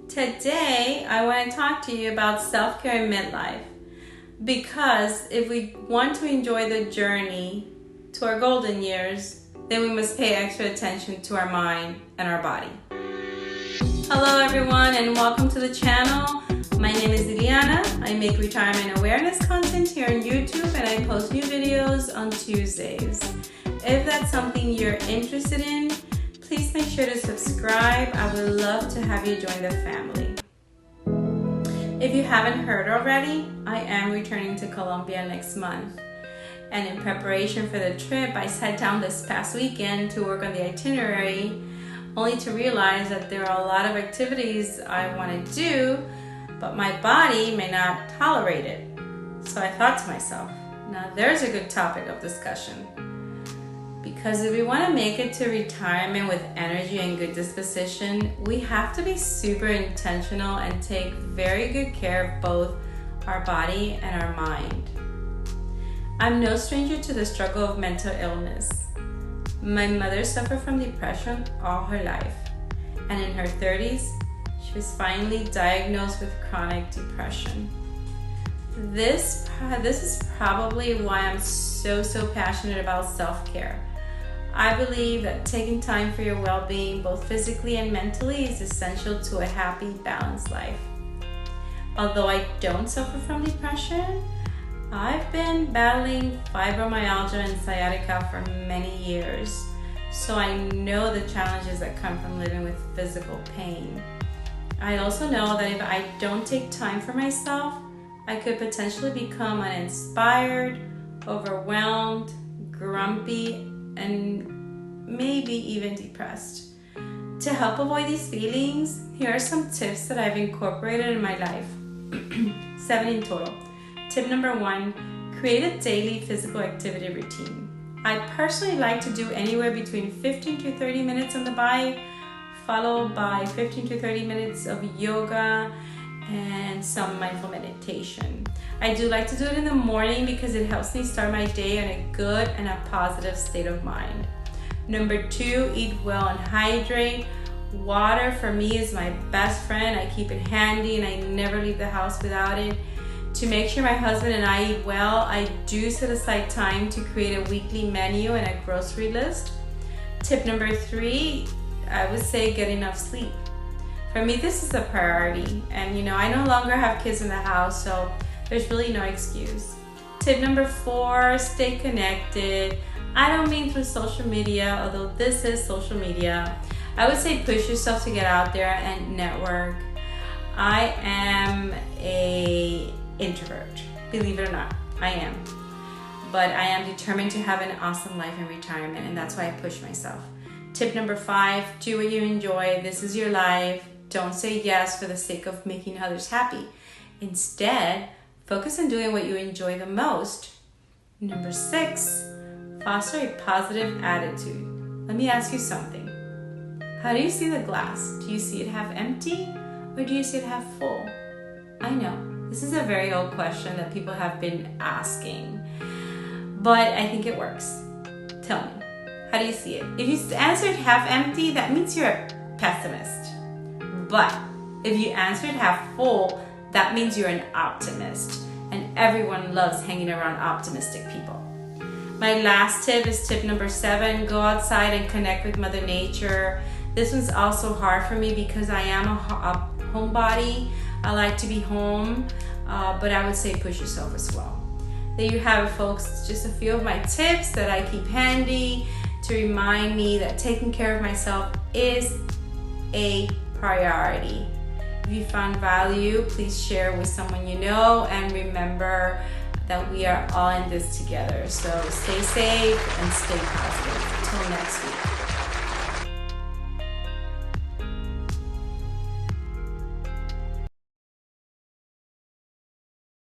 Today, I want to talk to you about self-care in midlife, because if we want to enjoy the journey to our golden years, then we must pay extra attention to our mind and our body. Hello everyone, and welcome to the channel. My name is Ileana. I make retirement awareness content here on YouTube, and I post new videos on Tuesdays. If that's something you're interested in, please make sure to subscribe. I would love to have you join the family. If you haven't heard already, I am returning to Colombia next month. And in preparation for the trip, I sat down this past weekend to work on the itinerary, only to realize that there are a lot of activities I want to do, but my body may not tolerate it. So I thought to myself, now there's a good topic of discussion. Because if we want to make it to retirement with energy and good disposition, we have to be super intentional and take very good care of both our body and our mind. I'm no stranger to the struggle of mental illness. My mother suffered from depression all her life, and in her 30s, she was finally diagnosed with chronic depression. This is probably why I'm so passionate about self-care. I believe that taking time for your well-being, both physically and mentally, is essential to a happy, balanced life. Although I don't suffer from depression, I've been battling fibromyalgia and sciatica for many years, so I know the challenges that come from living with physical pain. I also know that if I don't take time for myself, I could potentially become uninspired, overwhelmed, grumpy, and maybe even depressed. To help avoid these feelings, here are some tips that I've incorporated in my life. 7 in total. Tip number 1, create a daily physical activity routine. I personally like to do anywhere between 15 to 30 minutes on the bike, followed by 15 to 30 minutes of yoga and some mindful meditation. I do like to do it in the morning because it helps me start my day in a good and a positive state of mind. Number 2, eat well and hydrate. Water for me is my best friend. I keep it handy and I never leave the house without it. To make sure my husband and I eat well, I do set aside time to create a weekly menu and a grocery list. Tip number 3, I would say get enough sleep. For me, this is a priority, and I no longer have kids in the house, so there's really no excuse. Tip number 4, stay connected. I don't mean through social media, although this is social media. I would say push yourself to get out there and network. I am an introvert, believe it or not, I am. But I am determined to have an awesome life in retirement, and that's why I push myself. Tip number 5, do what you enjoy. This is your life. Don't say yes for the sake of making others happy. Instead, focus on doing what you enjoy the most. Number 6, foster a positive attitude. Let me ask you something. How do you see the glass? Do you see it half empty, or do you see it half full? I know, this is a very old question that people have been asking, but I think it works. Tell me, how do you see it? If you answered half empty, that means you're a pessimist. But if you answered half full, that means you're an optimist. And everyone loves hanging around optimistic people. My last tip is tip number 7, go outside and connect with Mother Nature. This one's also hard for me because I am a homebody. I like to be home, but I would say push yourself as well. There you have it, folks. Just a few of my tips that I keep handy to remind me that taking care of myself is a priority. If you found value, please share with someone you know, and remember that we are all in this together. So stay safe and stay positive. Until next week.